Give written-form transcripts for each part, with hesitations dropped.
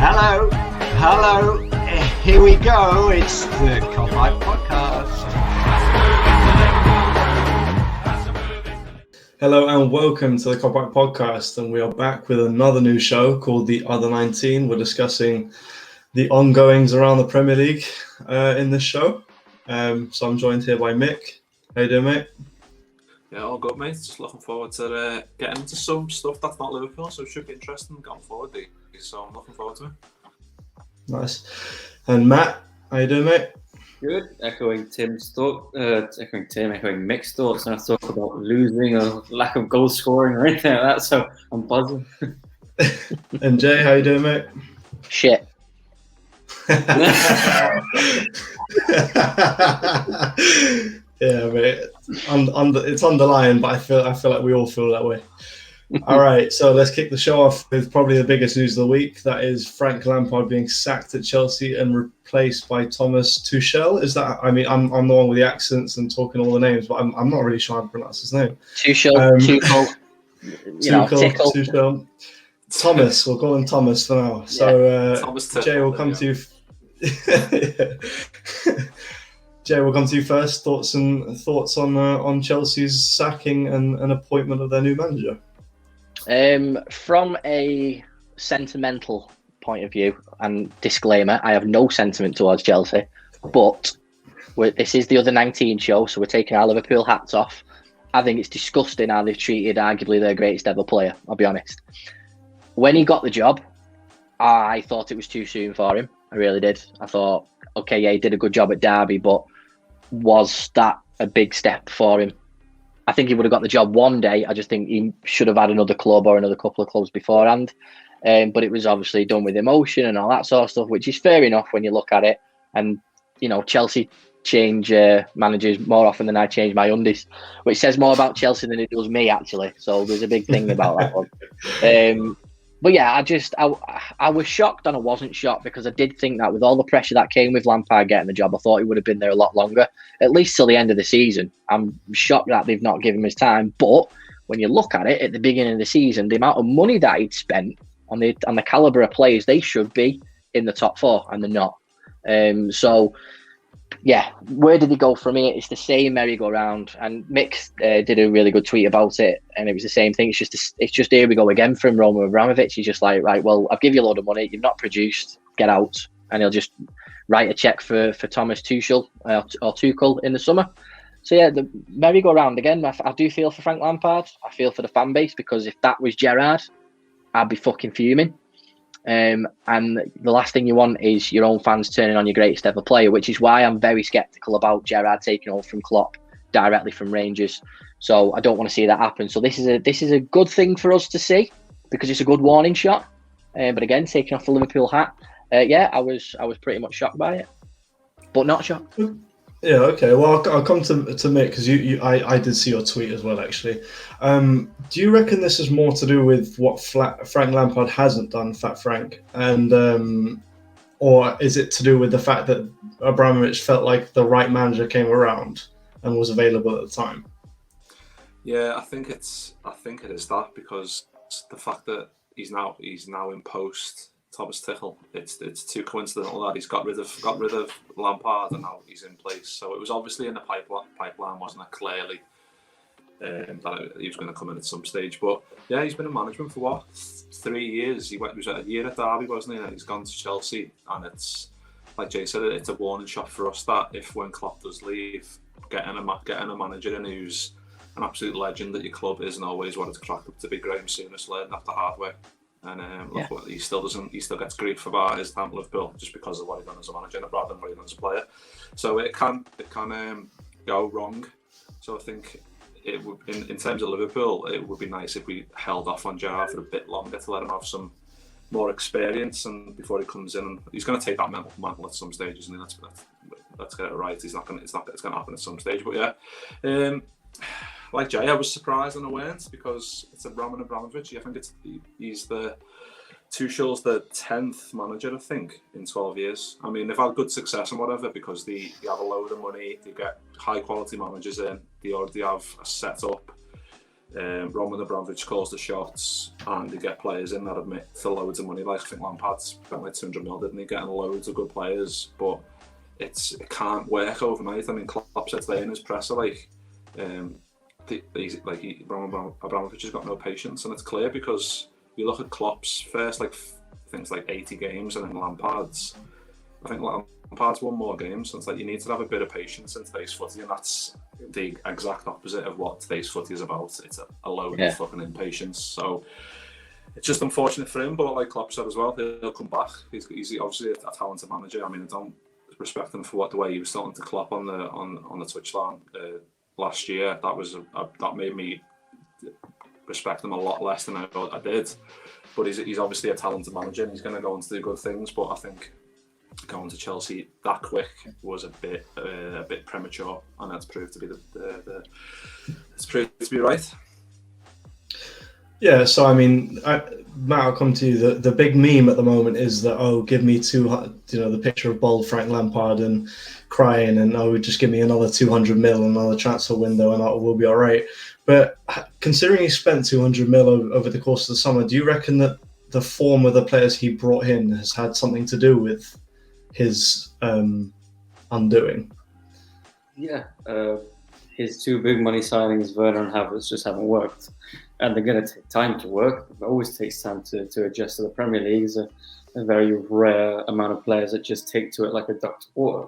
Hello, here we go, it's the Kopite Podcast. Hello and welcome to the Kopite Podcast, and we are back with another new show called The Other 19. We're discussing the ongoings around the Premier League in this show. So I'm joined here by Mick. How you doing, mate? Yeah, all good, mate. Just looking forward to getting into some stuff that's not Liverpool, so it should be interesting going forward. So I'm looking forward to it. Nice. And Matt, how you doing, mate? Good. Echoing Mick's thoughts, and I talk about losing or lack of goal scoring or anything like that. So I'm buzzing. And Jay, how you doing, mate? Shit. Yeah, mate. It's underlying, but I feel like we all feel that way. All right, so let's kick the show off with probably the biggest news of the week. That is Frank Lampard being sacked at Chelsea and replaced by Thomas Tuchel. Is that? I mean, I'm the one with the accents and talking all the names, but I'm not really sure how to pronounce his name. Tuchel. Tuchel. Thomas. We'll call him Thomas for now. So Jay, we'll come to you. Jay, we'll come to you first. Thoughts on Chelsea's sacking and appointment of their new manager. From a sentimental point of view, and disclaimer, I have no sentiment towards Chelsea, but this is the Other 19 show, so we're taking our Liverpool hats off. I think it's disgusting how they've treated arguably their greatest ever player, I'll be honest. When he got the job, I thought it was too soon for him. I really did. I thought, okay, yeah, he did a good job at Derby, but was that a big step for him? I think he would have got the job one day. I just think he should have had another club or another couple of clubs beforehand. But it was obviously done with emotion and all that sort of stuff, which is fair enough when you look at it. And, you know, Chelsea change managers more often than I change my undies, which says more about Chelsea than it does me, actually. So there's a big thing about that one. But yeah, I was shocked and I wasn't shocked, because I did think that with all the pressure that came with Lampard getting the job, I thought he would have been there a lot longer, at least till the end of the season. I'm shocked that they've not given him his time. But when you look at it at the beginning of the season, the amount of money that he'd spent on the calibre of players, they should be in the top four, and they're not. So yeah, where did he go from here? It's the same merry-go-round, and Mick did a really good tweet about it, and it was the same thing. It's just here we go again from Roman Abramovich. He's just like, right, well, I'll give you a load of money, you've not produced, get out, and he'll just write a cheque for Thomas Tuchel or Tuchel in the summer. So yeah, the merry-go-round again. I do feel for Frank Lampard. I feel for the fan base, because if that was Gerrard, I'd be fucking fuming. And the last thing you want is your own fans turning on your greatest ever player, which is why I'm very sceptical about Gerrard taking over from Klopp directly from Rangers. So I don't want to see that happen. So this is a good thing for us to see, because it's a good warning shot. But again, taking off the Liverpool hat, I was pretty much shocked by it, but not shocked. Yeah, okay. Well, I'll come to Mick, because I did see your tweet as well, actually. Do you reckon this is more to do with what Frank Lampard hasn't done, Fat Frank, and or is it to do with the fact that Abramovich felt like the right manager came around and was available at the time? Yeah, I think it is that, because the fact that he's now in post Thomas Tuchel, it's too coincidental that he's got rid of Lampard and now he's in place. So it was obviously in the pipeline, wasn't it? Clearly, that he was going to come in at some stage. But yeah, he's been in management for what, 3 years? He was at a year at Derby, wasn't he? And he's gone to Chelsea, and it's like Jay said, it's a warning shot for us that if when Klopp does leave, getting a manager in who's an absolute legend at your club isn't always what it's cracked up to be. Graham Souness learned that the hard way. And look, he still gets grief about his time at Liverpool just because of what he's done as a manager rather than what he's done as a player. So it can go wrong. So I think it would, in terms of Liverpool, it would be nice if we held off on Gerrard for a bit longer to let him have some more experience, and before he comes in, and he's going to take that mantle at some stage, isn't he? Let's get it right. It's going to happen at some stage. But yeah. Like Jay, I was surprised and I weren't, because it's a Roman Abramovich. I think he's Tuchel's the 10th manager, I think, in 12 years. I mean, they've had good success and whatever, because they have a load of money, they get high quality managers in, they already have a set up Roman Abramovich calls the shots, and they get players in that admit for loads of money. Like I think Lampard spent like 200 mil, didn't he? Getting loads of good players, but it can't work overnight. I mean, Klopp said today in his presser, Roman Abramovich has got no patience, and it's clear because you look at Klopp's first things like 80 games, and then Lampard's. I think Lampard's won more games, so it's like you need to have a bit of patience in today's footy, and that's the exact opposite of what today's footy is about. It's a load of fucking impatience. So it's just unfortunate for him, but like Klopp said as well, he'll come back. He's obviously a talented manager. I mean, I don't respect him for the way he was starting to Klopp on the touchline last year. That made me respect him a lot less than I did. But he's obviously a talented manager, and he's going to go on to do good things. But I think going to Chelsea that quick was a bit premature, and that's proved to be it's proved to be right. Yeah, so I mean, Matt, I'll come to you. The big meme at the moment is that, give me the picture of bold Frank Lampard and crying, and just give me another 200 mil, another transfer window, and we'll be all right. But considering he spent 200 mil over the course of the summer, do you reckon that the form of the players he brought in has had something to do with his undoing? Yeah, his two big money signings, Werner and Havertz, just haven't worked, and they're going to take time to work. It always takes time to adjust to the Premier League. It's a very rare amount of players that just take to it like a duck to water.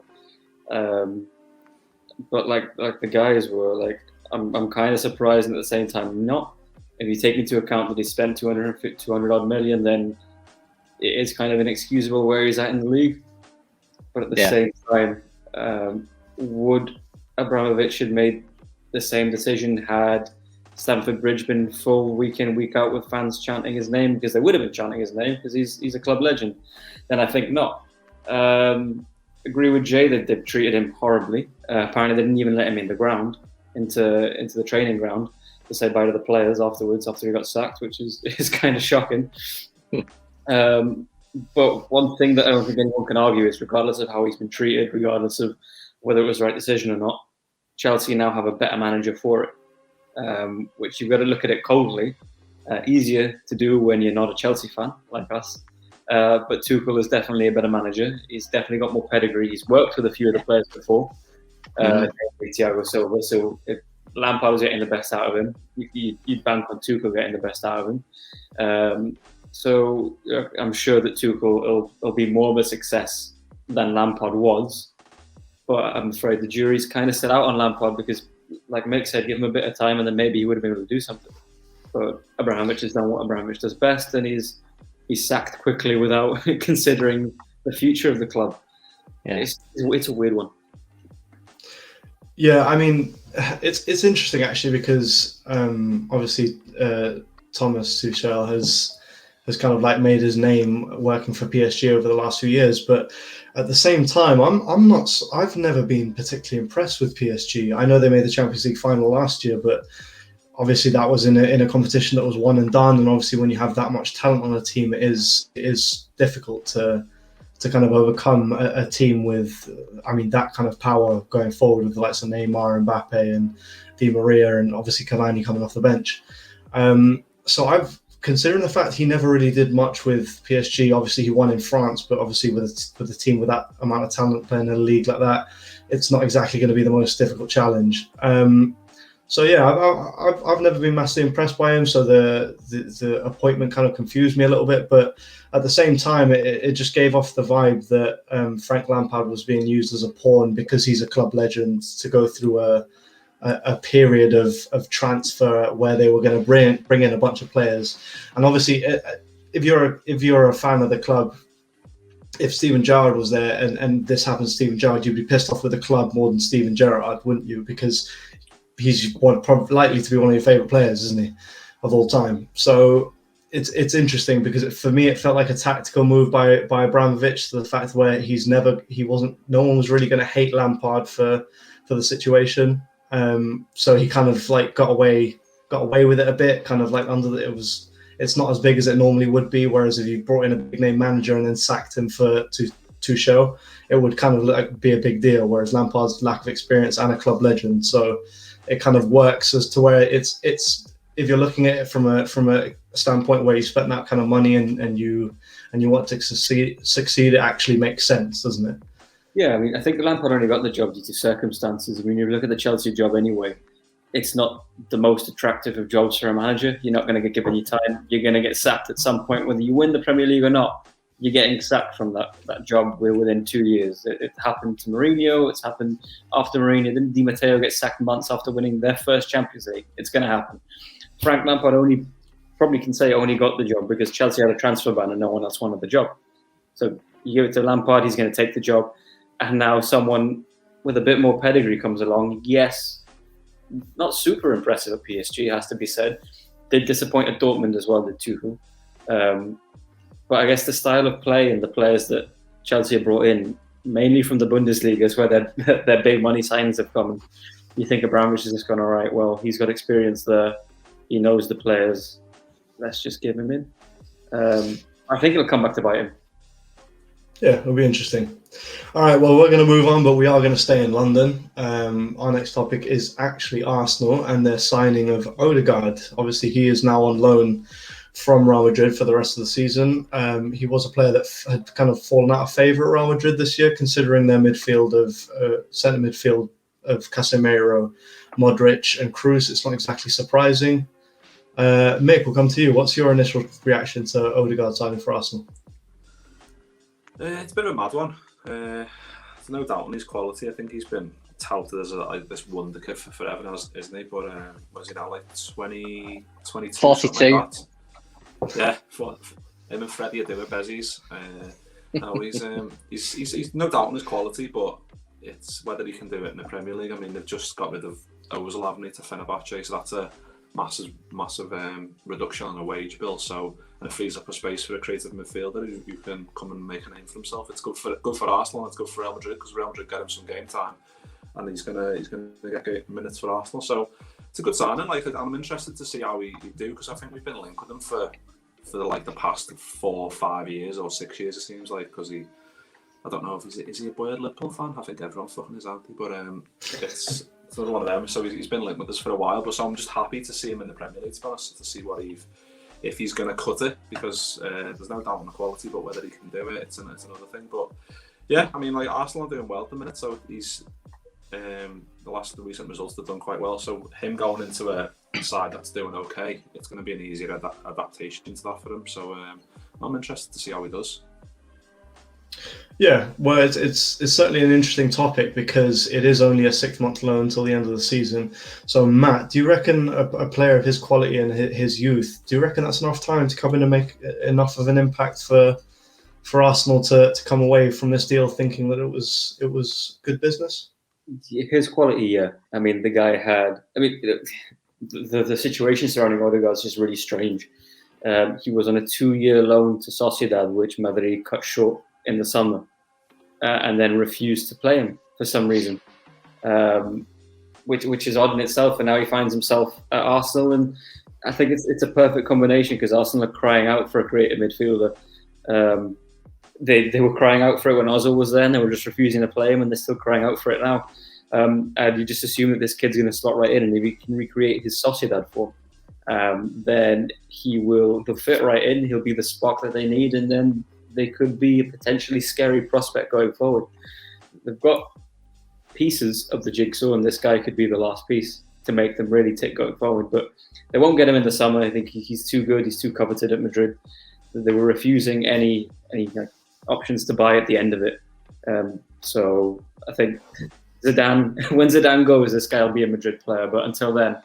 But like the guys were, I'm kind of surprised, and at the same time not. If you take into account that he spent 200 odd million, then it is kind of inexcusable where he's at in the league. But at the same time, would Abramovich have made the same decision had Stamford Bridge been full week in, week out with fans chanting his name? Because they would have been chanting his name because he's a club legend. Then I think not. Agree with Jay that they've treated him horribly. Apparently they didn't even let him in the ground, into the training ground, to say bye to the players afterwards after he got sacked, which is kind of shocking. But one thing that I don't think anyone can argue is, regardless of how he's been treated, regardless of whether it was the right decision or not, Chelsea now have a better manager for it, which you've got to look at it coldly. Easier to do when you're not a Chelsea fan like us. But Tuchel is definitely a better manager. He's definitely got more pedigree. He's worked with a few of the players before, Thiago Silva. So if Lampard was getting the best out of him, you'd bank on Tuchel getting the best out of him. So I'm sure that Tuchel will be more of a success than Lampard was. But I'm afraid the jury's kind of set out on Lampard because, like Mick said, give him a bit of time and then maybe he would have been able to do something. But Abramovich has done what Abramovich does best, and he's sacked quickly without considering the future of the club. Yeah. It's a weird one. Yeah, I mean, it's interesting actually because obviously Thomas Tuchel has kind of made his name working for PSG over the last few years, but at the same time, I've never been particularly impressed with PSG. I know they made the Champions League final last year, but obviously that was in a competition that was one and done, and obviously when you have that much talent on a team, it is difficult to kind of overcome a team with, that kind of power going forward with the likes of Neymar, Mbappe, and Di Maria, and obviously Cavani coming off the bench. So considering the fact he never really did much with PSG, obviously he won in France, but obviously with a team with that amount of talent playing in a league like that, it's not exactly going to be the most difficult challenge. So yeah, I've never been massively impressed by him. So the appointment kind of confused me a little bit, but at the same time, it just gave off the vibe that Frank Lampard was being used as a pawn because he's a club legend to go through a period of transfer where they were going to bring in a bunch of players. And obviously, if you're a fan of the club, if Steven Gerrard was there and this happens to Steven Gerrard, you'd be pissed off with the club more than Steven Gerrard, wouldn't you? Because he's likely to be one of your favourite players, isn't he, of all time? So it's interesting because for me it felt like a tactical move by Abramovich, to the fact where no one was really going to hate Lampard for the situation. So he kind of got away with it a bit, kind of it's not as big as it normally would be. Whereas if you brought in a big name manager and then sacked him to show, it would kind of be a big deal. Whereas Lampard's lack of experience and a club legend, so it kind of works as to where it's if you're looking at it from a standpoint where you spent that kind of money and you want to succeed, it actually makes sense, doesn't it? Yeah, I mean, I think Lampard only got the job due to circumstances. I mean, you look at the Chelsea job anyway, it's not the most attractive of jobs for a manager. You're not going to get given your time. You're going to get sacked at some point, whether you win the Premier League or not. You're getting sacked from that job within 2 years. It happened to Mourinho. It's happened after Mourinho. Didn't Di Matteo get sacked months after winning their first Champions League? It's going to happen. Frank Lampard only got the job because Chelsea had a transfer ban and no one else wanted the job. So you give it to Lampard, he's going to take the job. And now someone with a bit more pedigree comes along. Yes, not super impressive at PSG, has to be said. Did disappoint at Dortmund as well, did Tuchel. But I guess the style of play and the players that Chelsea have brought in, mainly from the Bundesliga, is where their big money signings have come. You think Abramovich has just gone, all right, well, he's got experience there. He knows the players. Let's just give him in. I think it'll come back to bite him. Yeah, it'll be interesting. All right, well, we're going to move on, but we are going to stay in London. Our next topic is actually Arsenal and their signing of Odegaard. Obviously, he is now on loan from Real Madrid for the rest of the season. He was a player that had kind of fallen out of favour at Real Madrid this year, considering their centre midfield of Casemiro, Modric and Kroos. It's not exactly surprising. Mick, we'll come to you. What's your initial reaction to Odegaard signing for Arsenal? It's a bit of a mad one. There's no doubt on his quality. I think he's been touted as this wonder kid for forever, isn't he? But what is he now, like 20, 22? 42. Like yeah, him and Freddie are doing Bezzies. He's no doubt on his quality, but it's whether he can do it in the Premier League. I mean, they've just got rid of Ozil, haven't they, to Fenerbahce, so that's a massive reduction on a wage bill. So and it frees up a space for a creative midfielder who can come and make a name for himself. It's good for Arsenal and it's good for Real Madrid because Real Madrid get him some game time, and he's gonna get minutes for Arsenal. So it's a good signing. Like, I'm interested to see how he do, because I think we've been linked with him for the past 4 or 5 years or 6 years, it seems like, because I don't know if is he a Boyz Liverpool fan? I think everyone's fucking his auntie, but it's another one of them. So he's been linked with us for a while, but so I'm just happy to see him in the Premier League, to be honest, to see if he's going to cut it, because there's no doubt on the quality, but whether he can do it, it's another thing. But yeah, I mean, like, Arsenal are doing well at the minute, so he's the recent results have done quite well. So him going into a side that's doing okay, it's going to be an easier adaptation to that for him. So I'm interested to see how he does. Yeah, well, it's certainly an interesting topic because it is only a 6-month loan until the end of the season. So, Matt, do you reckon a player of his quality and his youth, do you reckon that's enough time to come in and make enough of an impact for Arsenal to come away from this deal thinking that it was good business? His quality, yeah. I mean, the guy had. I mean, the situation surrounding Odegaard is just really strange. He was on a 2-year loan to Sociedad, which Madrid cut short in the summer, and then refused to play him for some reason, which is odd in itself. And now he finds himself at Arsenal, and I think it's a perfect combination because Arsenal are crying out for a creative midfielder. They were crying out for it when Ozil was there, and they were just refusing to play him, and they're still crying out for it now. And you just assume that this kid's going to slot right in, and if he can recreate his Sociedad form, then he'll fit right in. He'll be the spark that they need, and then they could be a potentially scary prospect going forward. They've got pieces of the jigsaw, and this guy could be the last piece to make them really tick going forward. But they won't get him in the summer. I think he's too good. He's too coveted at Madrid. They were refusing any options to buy at the end of it. So I think Zidane, when Zidane goes, this guy will be a Madrid player. But until then, I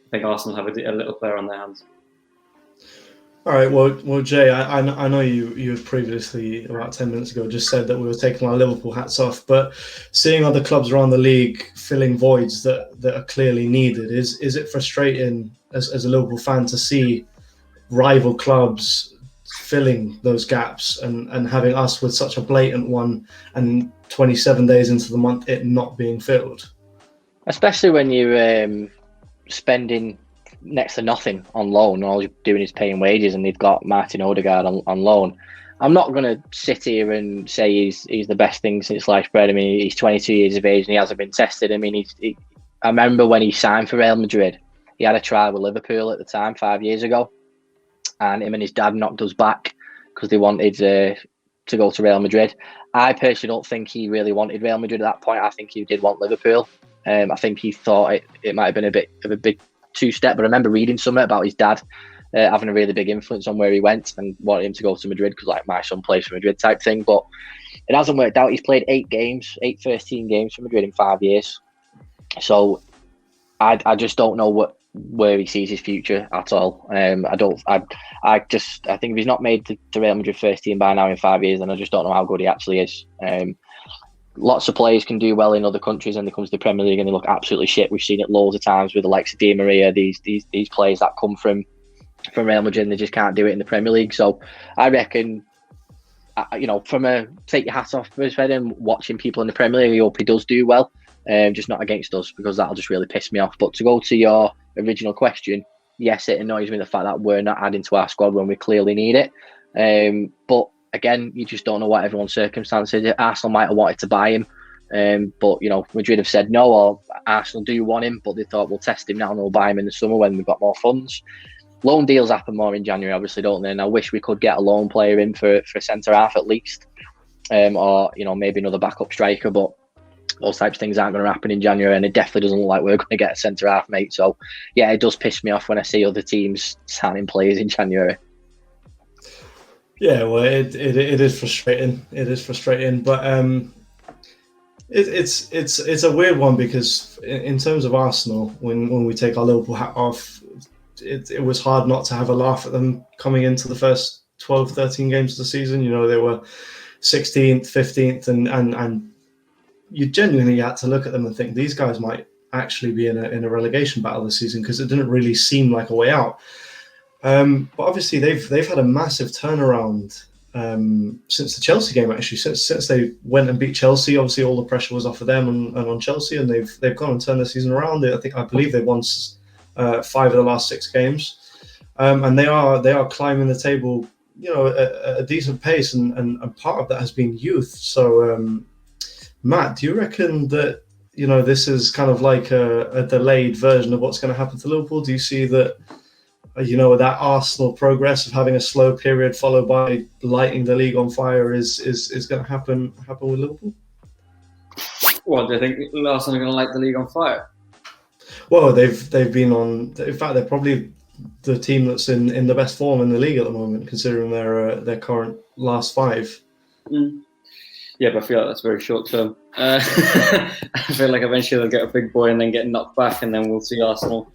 think Arsenal have a little player on their hands. All right, well, Jay, I know you had previously, about 10 minutes ago, just said that we were taking our Liverpool hats off, but seeing other clubs around the league filling voids that are clearly needed, is it frustrating as a Liverpool fan to see rival clubs filling those gaps and having us with such a blatant one and 27 days into the month it not being filled? Especially when you're spending next to nothing on loan, and all you're doing is paying wages, and they've got Martin Odegaard on loan. I'm not going to sit here and say he's the best thing since sliced bread. I mean, he's 22 years of age and he hasn't been tested. I mean, I remember when he signed for Real Madrid, He had a trial with Liverpool at the time 5 years ago, and him and his dad knocked us back because they wanted to go to Real Madrid. I personally don't think he really wanted Real Madrid at that point. I think he did want Liverpool. I think he thought it might have been a bit of a big two-step, but I remember reading something about his dad having a really big influence on where he went and wanted him to go to Madrid because, like, my son plays for Madrid type thing. But it hasn't worked out. He's played 8 first-team games for Madrid in 5 years. So I just don't know where he sees his future at all. I think if he's not made the Real Madrid first team by now in 5 years, then I just don't know how good he actually is. Lots of players can do well in other countries, and they come to the Premier League and they look absolutely shit. We've seen it loads of times with the likes of Di Maria, these players that come from Real Madrid and they just can't do it in the Premier League. So I reckon, from a take your hat off for his head and watching people in the Premier League, I hope he does do well. Just not against us, because that'll just really piss me off. But to go to your original question, yes, it annoys me the fact that we're not adding to our squad when we clearly need it. But again, you just don't know what everyone's circumstances. Arsenal might have wanted to buy him, but Madrid have said no, or Arsenal do want him, but they thought we'll test him now and we'll buy him in the summer when we've got more funds. Loan deals happen more in January, obviously, don't they? And I wish we could get a loan player in for a centre half at least, or maybe another backup striker, but those types of things aren't going to happen in January, and it definitely doesn't look like we're going to get a centre half, mate. So yeah, it does piss me off when I see other teams signing players in January. Yeah, well, it is frustrating. It is frustrating, but it's a weird one, because in terms of Arsenal, when we take our Liverpool hat off, it was hard not to have a laugh at them coming into the first 12, 13 games of the season. They were 16th, 15th, and you genuinely had to look at them and think these guys might actually be in a relegation battle this season, because it didn't really seem like a way out. But obviously they've had a massive turnaround since the Chelsea game, actually. Since they went and beat Chelsea, obviously all the pressure was off of them and on Chelsea, and they've gone and turned their season around. I believe they've won 5 of the last 6 games, and they are climbing the table, at a decent pace, and part of that has been youth. So Matt, do you reckon that this is kind of like a delayed version of what's going to happen to Liverpool? Do you see that that Arsenal progress of having a slow period followed by lighting the league on fire is going to happen with Liverpool? What, do you think Arsenal are going to light the league on fire? Well, they've been on. In fact, they're probably the team that's in the best form in the league at the moment, considering their current last 5. Yeah, but I feel like that's very short term. I feel like eventually they'll get a big boy and then get knocked back, and then we'll see Arsenal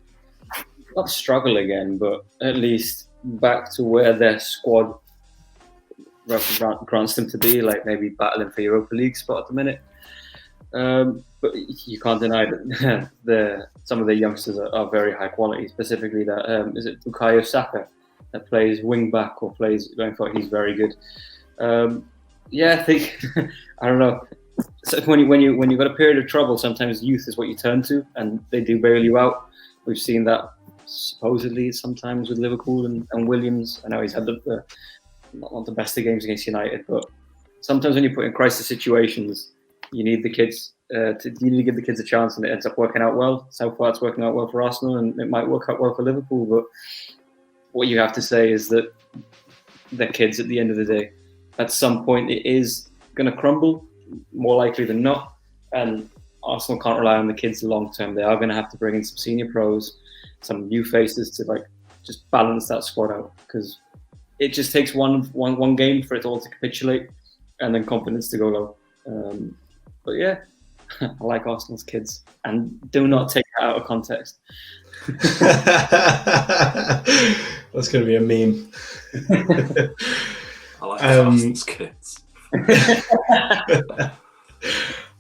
not struggle again, but at least back to where their squad grants them to be, like maybe battling for Europa League spot at the minute. But you can't deny that some of the youngsters are very high quality. Specifically, that is it Bukayo Saka that plays wing back or plays going forward. He's very good. Yeah, I think I don't know. So when you've got a period of trouble, sometimes youth is what you turn to, and they do bail you out. We've seen that supposedly sometimes with Liverpool and Williams. I know he's had not the best of games against United, but sometimes when you put in crisis situations, you need the kids you need to give the kids a chance, and it ends up working out well. So far, it's working out well for Arsenal, and it might work out well for Liverpool. But what you have to say is that the kids, at the end of the day, at some point, it is going to crumble, more likely than not. And Arsenal can't rely on the kids long term. They are going to have to bring in some senior pros, some new faces to just balance that squad out, because it just takes one game for it all to capitulate and then confidence to go low. But yeah, I like Arsenal's kids, and do not take that out of context. That's going to be a meme. I like Arsenal's kids.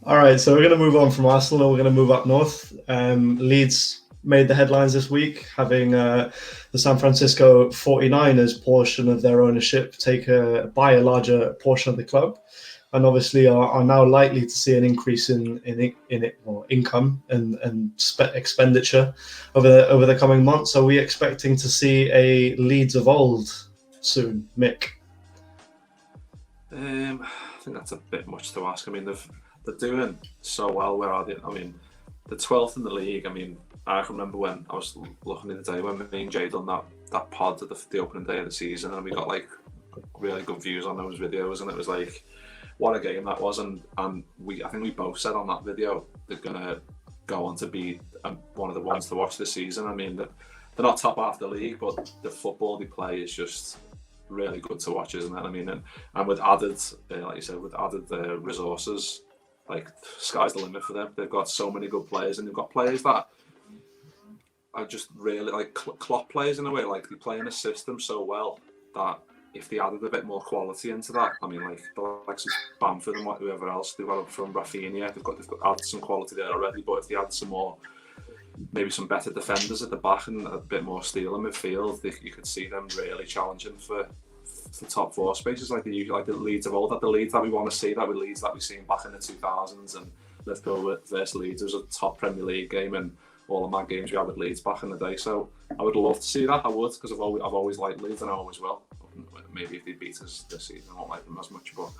All right, so we're going to move on from Arsenal. We're going to move up north. Leeds made the headlines this week, having the San Francisco 49ers portion of their ownership buy a larger portion of the club, and obviously are now likely to see an increase in income and expenditure over the coming months. Are we expecting to see a Leeds of old soon, Mick? I think that's a bit much to ask. I mean, they're doing so well. Where are they? I mean, they're 12th in the league. I mean, I can remember when I was looking in the day when me and Jay done that pod at the opening day of the season, and we got like really good views on those videos, and it was like, what a game that was. And I think we both said on that video they're gonna go on to be one of the ones to watch this season. I mean, they're not top half the league, but the football they play is just really good to watch, isn't it? I mean, and with added, like you said, with added resources, like sky's the limit for them. They've got so many good players, and they've got players that are just really like Klopp players in a way. Like they play in a system so well that if they added a bit more quality into that, I mean, like the likes of Bamford and whoever else they've got from Rafinha, they've got added some quality there already. But if they add some more, maybe some better defenders at the back and a bit more steel in midfield, you could see them really challenging for top four spaces like the Leeds of old, the Leeds that we want to see, that Leeds that we've seen back in the 2000s, and Liverpool versus Leeds. It was a top Premier League game, and all of my games we had with Leeds back in the day. So I would love to see that. I would, because I've always liked Leeds, and I always will. Maybe if they beat us this season, I won't like them as much. But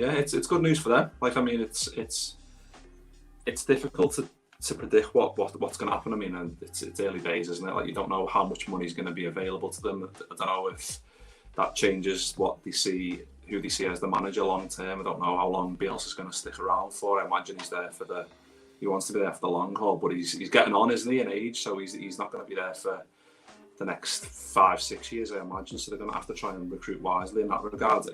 it's good news for them. Like, I mean, it's difficult to predict what's going to happen. I mean, and it's early days, isn't it? Like, you don't know how much money is going to be available to them. I don't know if that changes what they see, who they see as the manager long term. I don't know how long Bielsa's going to stick around for. I imagine he wants to be there for the long haul, but he's getting on, isn't he, in age? So he's not going to be there for the next 5-6 years, I imagine. So they're going to have to try and recruit wisely in that regard,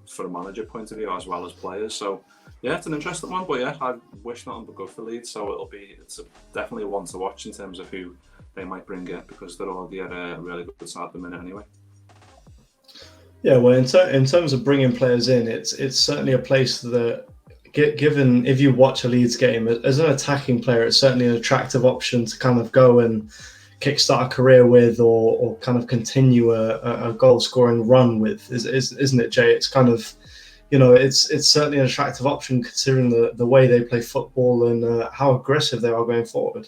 for a manager point of view as well as players. So yeah, it's an interesting one, but yeah, I wish nothing but good for Leeds. So it's definitely one to watch in terms of who they might bring in, because they're already at a really good side at the minute anyway. Yeah, well, in terms of bringing players in, it's certainly a place that, given if you watch a Leeds game as an attacking player, it's certainly an attractive option to kind of go and kickstart a career with, or kind of continue a goal scoring run with, isn't it, Jay? It's kind of, it's certainly an attractive option considering the way they play football and how aggressive they are going forward.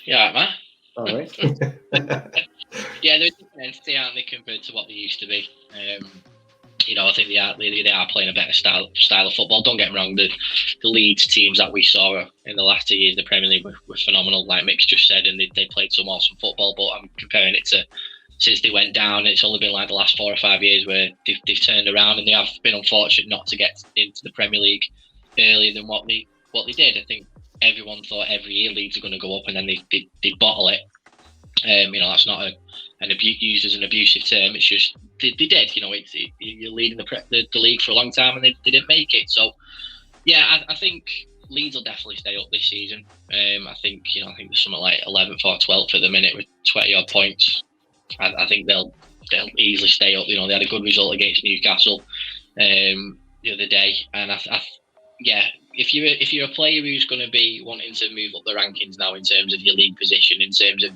Yeah, man. All right. Yeah, they're a different entity, aren't they, compared to what they used to be? I think they are playing a better style of football. Don't get me wrong, the Leeds teams that we saw in the last 2 years, the Premier League, were phenomenal, like Mick just said, and they played some awesome football. But I'm comparing it to since they went down. It's only been like the last 4 or 5 years where they've turned around, and they have been unfortunate not to get into the Premier League earlier than what they did. I think everyone thought every year Leeds are going to go up, and then they bottle it. That's not used as an abusive term. It's just they did. You're leading the league for a long time, and they didn't make it. So, yeah, I think Leeds will definitely stay up this season. I think there's something like 11th or 12th at the minute with 20 odd points. I think they'll easily stay up. They had a good result against Newcastle the other day, and if you're a player who's going to be wanting to move up the rankings now in terms of your league position, in terms of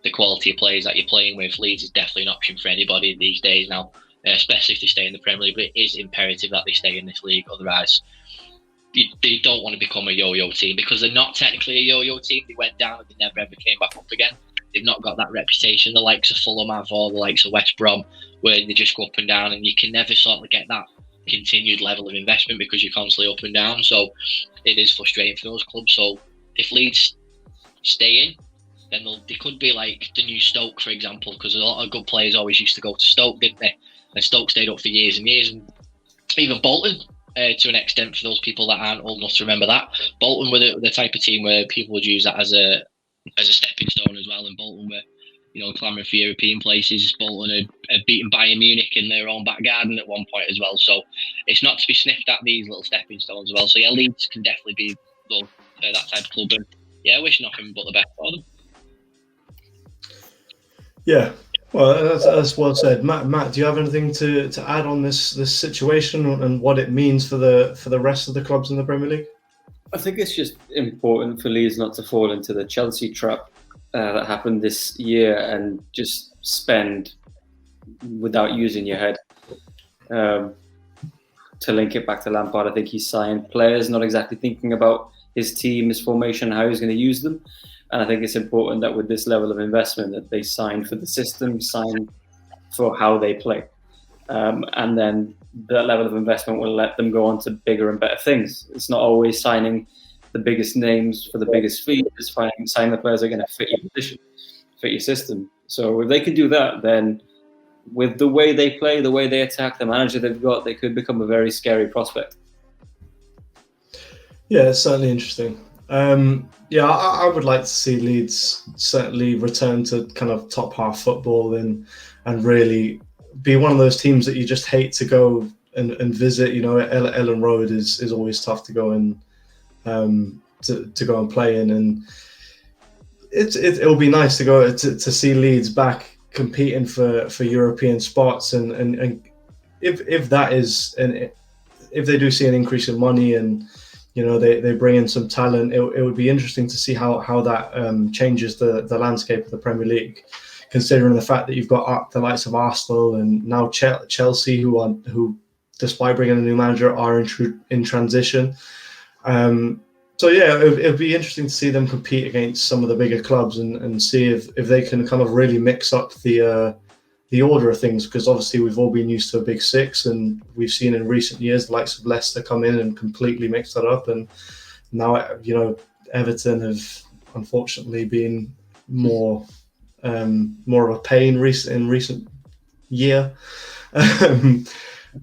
the quality of players that you're playing with, Leeds is definitely an option for anybody these days now, especially if they stay in the Premier League. But it is imperative that they stay in this league, otherwise they don't want to become a yo-yo team, because they're not technically a yo-yo team. They went down and they never ever came back up again. They've not got that reputation the likes of Fulham have, or the likes of West Brom, where they just go up and down, and you can never sort of get that continued level of investment because you're constantly up and down. So it is frustrating for those clubs. So if Leeds stay in, then they could be like the new Stoke, for example, because a lot of good players always used to go to Stoke, didn't they? And Stoke stayed up for years and years, and even Bolton, to an extent, for those people that aren't old enough to remember that. Bolton were the type of team where people would use that as a stepping stone as well, and Bolton were clamouring for European places. Bolton had beaten Bayern Munich in their own back garden at one point as well. So it's not to be sniffed at, these little stepping stones as well. So yeah, Leeds can definitely be that type of club, and yeah, I wish nothing but the best for them. Yeah, well, that's well said. Matt, do you have anything to add on this situation and what it means for the rest of the clubs in the Premier League? I think it's just important for Leeds not to fall into the Chelsea trap that happened this year and just spend without using your head. To link it back to Lampard, I think he signed players not exactly thinking about his team, his formation, how he's going to use them. And I think it's important that with this level of investment that they sign for the system, sign for how they play. and then that level of investment will let them go on to bigger and better things. It's not always signing the biggest names for the biggest fee. It's signing the players that are going to fit your position, fit your system. So if they can do that, then with the way they play, the way they attack, the manager they've got, they could become a very scary prospect. Yeah, it's certainly interesting. I would like to see Leeds certainly return to kind of top half football and really be one of those teams that you just hate to go and visit. You know, Ellen Road is always tough to go and to go and play in, and it'll be nice to go to see Leeds back competing for European spots, and if that is, and if they do see an increase in money and you know they bring in some talent, it would be interesting to see how that changes the landscape of the Premier League, considering the fact that you've got the likes of Arsenal and now Chelsea who despite bringing a new manager are in transition. So yeah, it'd be interesting to see them compete against some of the bigger clubs and see if they can kind of really mix up the order of things, because obviously we've all been used to a big six, and we've seen in recent years the likes of Leicester come in and completely mix that up, and now you know Everton have unfortunately been more of a pain in recent year.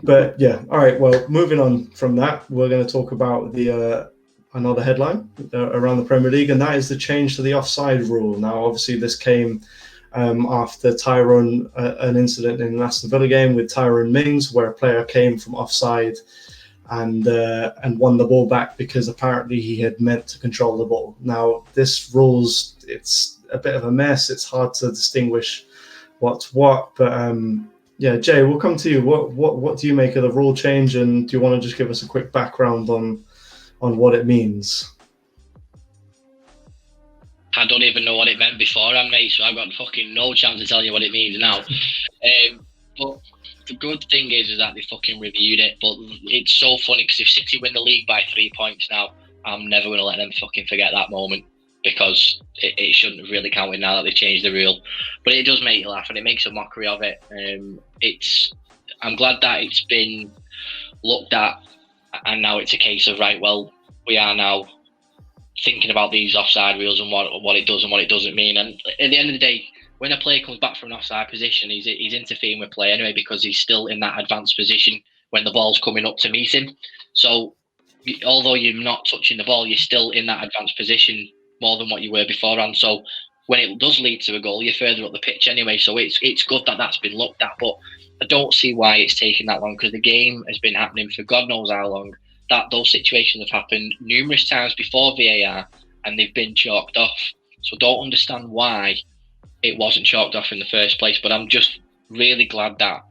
But yeah, all right. Well, moving on from that, we're going to talk about another headline around the Premier League, and that is the change to the offside rule. Now, obviously, this came after an incident in an Aston Villa game with Tyrone Mings, where a player came from offside and won the ball back because apparently he had meant to control the ball. Now, this it's a bit of a mess. It's hard to distinguish what's what, but yeah, Jay, we'll come to you. What do you make of the rule change, and do you want to just give us a quick background on what it means? I don't even know what it meant beforehand, mate, so I've got fucking no chance of telling you what it means now. But the good thing is that they fucking reviewed it, but it's so funny because if City win the league by 3 points now, I'm never going to let them fucking forget that moment, because it shouldn't have really counted now that they've changed the rule. But it does make you laugh, and it makes a mockery of it. I'm glad that it's been looked at, and now it's a case of, right, well, we are now thinking about these offside rules and what it does and what it doesn't mean. And at the end of the day, when a player comes back from an offside position, he's interfering with play anyway, because he's still in that advanced position when the ball's coming up to meet him. So although you're not touching the ball, you're still in that advanced position more than what you were beforehand. So when it does lead to a goal, you're further up the pitch anyway. So it's good that that's been looked at, but I don't see why it's taken that long, because the game has been happening for God knows how long. That those situations have happened numerous times before VAR, and they've been chalked off. So don't understand why it wasn't chalked off in the first place. But I'm just really glad that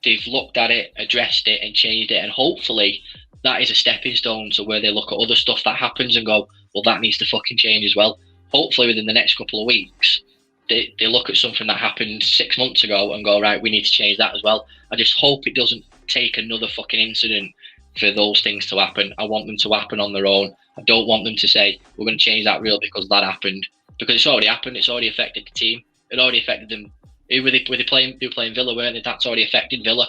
they've looked at it, addressed it, and changed it. And hopefully that is a stepping stone to where they look at other stuff that happens and go, well, that needs to fucking change as well. Hopefully within the next couple of weeks, they look at something that happened 6 months ago and go, right, we need to change that as well. I just hope it doesn't take another fucking incident for those things to happen. I want them to happen on their own. I don't want them to say, we're going to change that rule because that happened. Because it's already happened. It's already affected the team. It already affected them. They were playing Villa, weren't they? That's already affected Villa.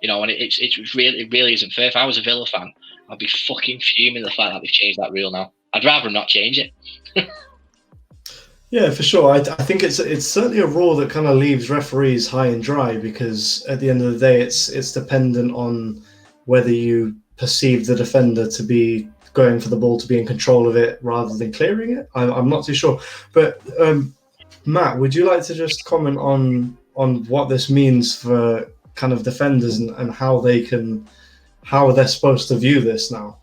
You know, and it really isn't fair. If I was a Villa fan, I'd be fucking fuming the fact that they've changed that rule now. I'd rather not change it. Yeah, for sure. I think it's certainly a rule that kind of leaves referees high and dry, because at the end of the day, it's dependent on whether you perceive the defender to be going for the ball, to be in control of it rather than clearing it. I'm not too sure. But Matt, would you like to just comment on what this means for kind of defenders and how they're supposed to view this now?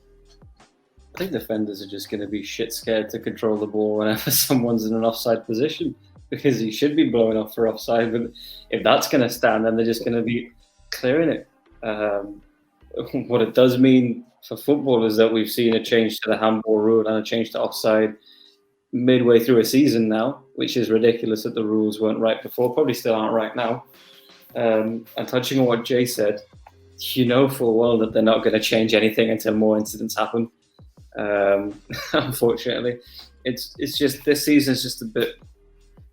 I think defenders are just going to be shit scared to control the ball whenever someone's in an offside position, because he should be blowing off for offside. But if that's going to stand, then they're just going to be clearing it. What it does mean for football is that we've seen a change to the handball rule and a change to offside midway through a season now, which is ridiculous that the rules weren't right before, probably still aren't right now. And touching on what Jay said, you know full well that they're not going to change anything until more incidents happen. Unfortunately, it's just this season is just a bit.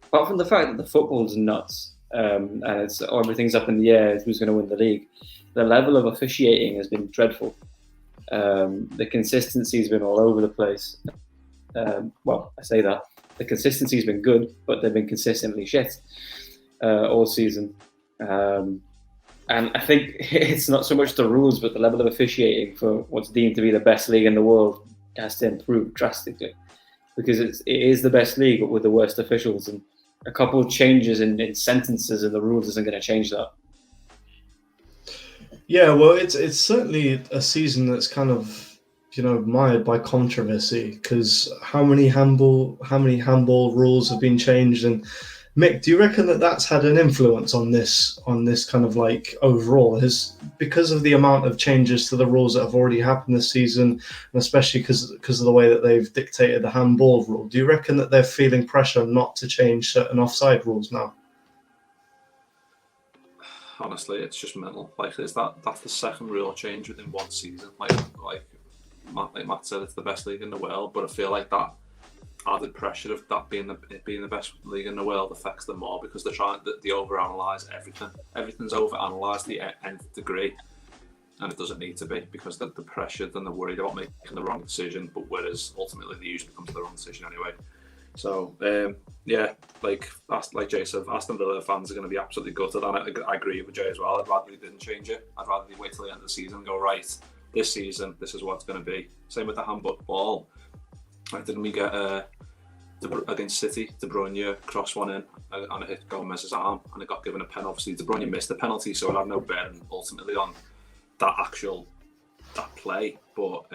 Apart from the fact that the football's nuts, and everything's up in the air who's going to win the league. The level of officiating has been dreadful. The consistency has been all over the place. Well, I say that. The consistency has been good, but they've been consistently shit all season. And I think it's not so much the rules, but the level of officiating for what's deemed to be the best league in the world has to improve drastically, because it is the best league, but with the worst officials. And a couple of changes in sentences and the rules isn't going to change that. Yeah, well, it's certainly a season that's kind of, mired by controversy, because how many handball rules have been changed? And Mick, do you reckon that that's had an influence on this kind of like overall? Because of the amount of changes to the rules that have already happened this season, and especially because of the way that they've dictated the handball rule, do you reckon that they're feeling pressure not to change certain offside rules now? Honestly, it's just mental. Like, that's the second rule change within one season. Like Matt said, it's the best league in the world, but I feel like that added pressure of that being the best league in the world affects them more, because they're trying they overanalyze everything. Everything's overanalyzed to the nth degree, and it doesn't need to be, because they're pressured and they're worried about making the wrong decision. But whereas ultimately they usually come to the wrong decision anyway. So like Jay said, Aston Villa fans are going to be absolutely gutted, and I agree with Jay as well. I'd rather they didn't change it. I'd rather they wait till the end of the season and go, right, this season this is what it's going to be. Same with the handball. Like, didn't we get against City, De Bruyne crossed one in and it hit Gomez's arm and it got given a pen. Obviously De Bruyne missed the penalty, so it had no bearing ultimately on that play. But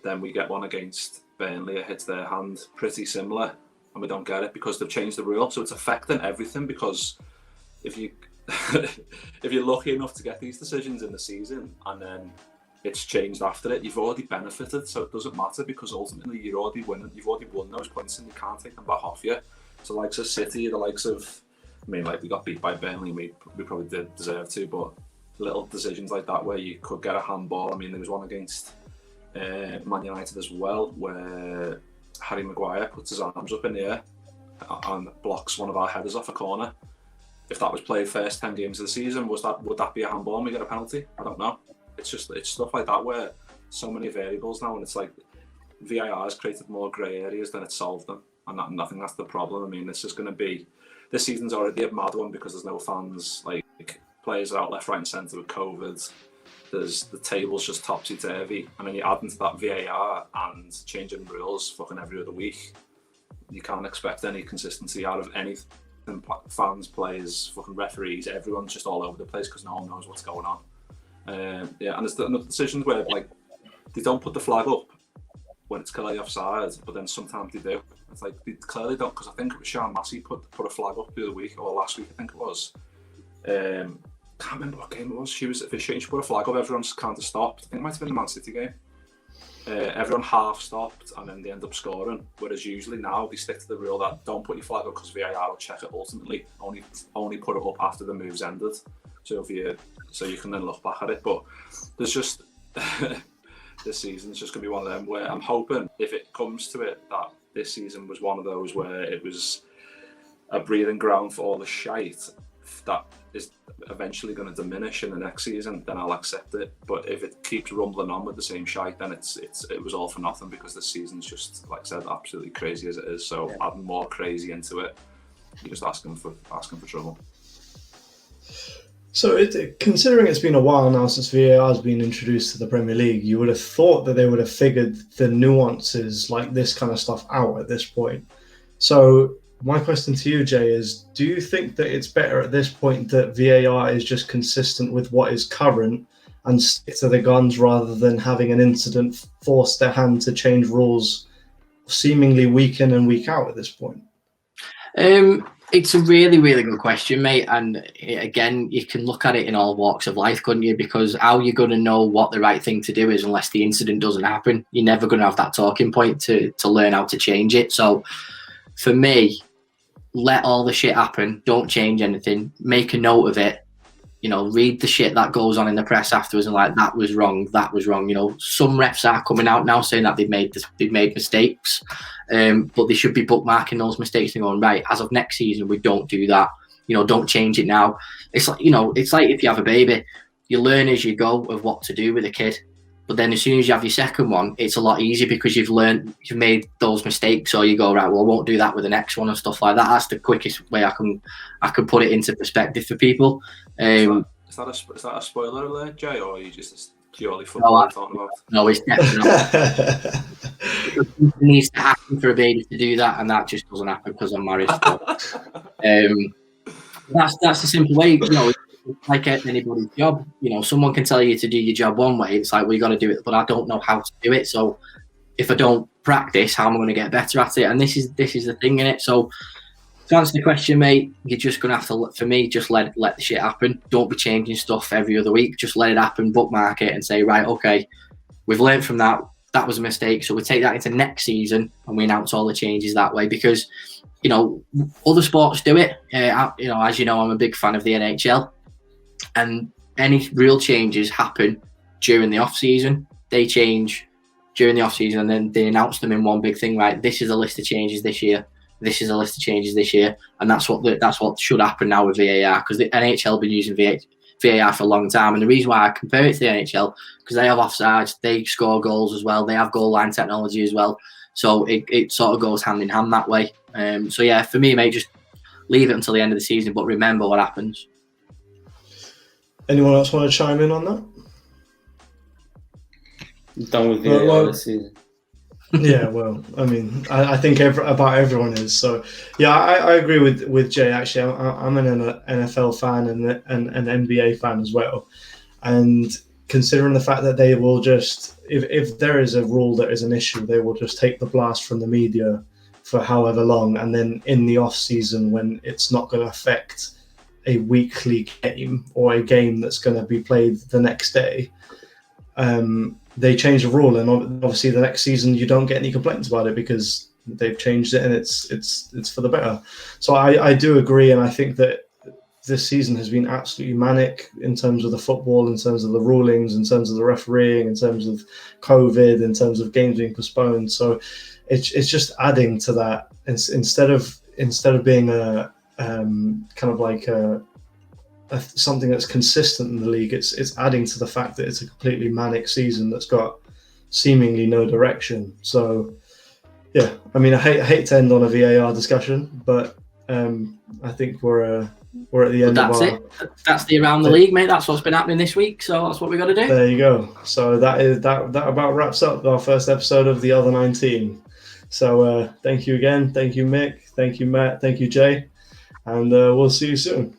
then we get one against Burnley, it hits their hand, pretty similar, and we don't get it because they've changed the rule. So it's affecting everything, because if you're lucky enough to get these decisions in the season and then it's changed after it, you've already benefited, so it doesn't matter, because ultimately you're already winning. You've already won those points and you can't take them back off you. So the likes of City, the likes of, we got beat by Burnley, we probably did deserve to, but little decisions like that where you could get a handball. There was one against Man United as well, where Harry Maguire puts his arms up in the air and blocks one of our headers off a corner. If that was played first 10 games of the season, would that be a handball and we get a penalty? I don't know. It's stuff like that where so many variables now, and it's like VAR has created more grey areas than it's solved them, and I think that's the problem. This season's already a mad one because there's no fans. Like, players are out left, right, and centre with COVID. The table's just topsy-turvy, and then you add into that VAR and changing rules fucking every other week. You can't expect any consistency out of anything. Fans, players, fucking referees, everyone's just all over the place because no one knows what's going on. And there's another decisions where, like, they don't put the flag up when it's clearly offside, but then sometimes they do. It's like they clearly don't, because I think it was Sean Massey put a flag up the other week, or last week I think it was. Can't remember what game it was. She was officiating, she put a flag up, everyone's kind of stopped. I think it might have been the Man City game. Everyone half stopped and then they end up scoring, whereas usually now they stick to the rule that don't put your flag up because VAR will check it ultimately, only put it up after the move's ended, so you can then look back at it. But there's just this season's just going to be one of them where I'm hoping, if it comes to it, that this season was one of those where it was a breathing ground for all the shite that is eventually going to diminish in the next season. Then I'll accept it. But if it keeps rumbling on with the same shite, then it was all for nothing, because this season's just, like I said, absolutely crazy as it is. So adding more crazy into it, you're just asking for trouble. So considering it's been a while now since VAR has been introduced to the Premier League, you would have thought that they would have figured the nuances like this kind of stuff out at this point. So my question to you, Jay, is do you think that it's better at this point that VAR is just consistent with what is current and stick to the guns, rather than having an incident force their hand to change rules seemingly week in and week out at this point? It's a really, really good question, mate. And again, you can look at it in all walks of life, couldn't you? Because how are you going to know what the right thing to do is unless the incident doesn't happen? You're never going to have that talking point to learn how to change it. So for me, let all the shit happen. Don't change anything. Make a note of it. Read the shit that goes on in the press afterwards and like, that was wrong. Some refs are coming out now saying that they've made mistakes, but they should be bookmarking those mistakes and going, right, as of next season, we don't do that. don't change it now. It's like, it's like if you have a baby, you learn as you go of what to do with a kid. But then as soon as you have your second one, it's a lot easier because you've made those mistakes. So you go, right, well, I won't do that with the next one and stuff like that. That's the quickest way I can put it into perspective for people. Is that a spoiler alert, Jay, or are you just purely football talking about? No, it's definitely not. It needs to happen for a baby to do that, and that just doesn't happen because I'm married. That's the simple way. It's like anybody's job. Someone can tell you to do your job one way. It's like, well, you got to do it, but I don't know how to do it. So if I don't practice, how am I going to get better at it? And this is the thing in it. So to answer the question, mate, you're just going to have to, for me, just let the shit happen. Don't be changing stuff every other week. Just let it happen, bookmark it, and say, right, okay, we've learned from that. That was a mistake. So we take that into next season and we announce all the changes that way, because, other sports do it. As you know, I'm a big fan of the NHL, and any real changes happen during the off season. They change during the off season, and then they announce them in one big thing. Right, this is a list of changes this year. This is a list of changes this year, and that's what should happen now with VAR, because the NHL have been using VAR for a long time. And the reason why I compare it to the NHL, because they have offsides, they score goals as well, they have goal line technology as well. So it sort of goes hand in hand that way. So yeah, for me, mate, just leave it until the end of the season, but remember what happens. Anyone else want to chime in on that? Done with VAR this season. Yeah, well, I mean, I think about everyone is. So, yeah, I agree with Jay. Actually, I'm an NFL fan and an NBA fan as well. And considering the fact that they will just, if there is a rule that is an issue, they will just take the blast from the media for however long. And then in the off season, when it's not going to affect a weekly game or a game that's going to be played the next day, they change the rule, and obviously the next season you don't get any complaints about it because they've changed it and it's for the better. So I do agree, and I think that this season has been absolutely manic in terms of the football, in terms of the rulings, in terms of the refereeing, in terms of COVID, in terms of games being postponed. So it's just adding to that. Instead of being a kind of like something that's consistent in the league, it's adding to the fact that it's a completely manic season that's got seemingly no direction. So yeah, I mean, I hate to end on a VAR discussion, but I think we're at the end of our... That's the Around the League, mate. That's what's been happening this week, so that's what we got to do. There you go. So that about wraps up our first episode of the Other 19. So thank you again. Thank you, Mick. Thank you, Matt. Thank you, Jay. And we'll see you soon.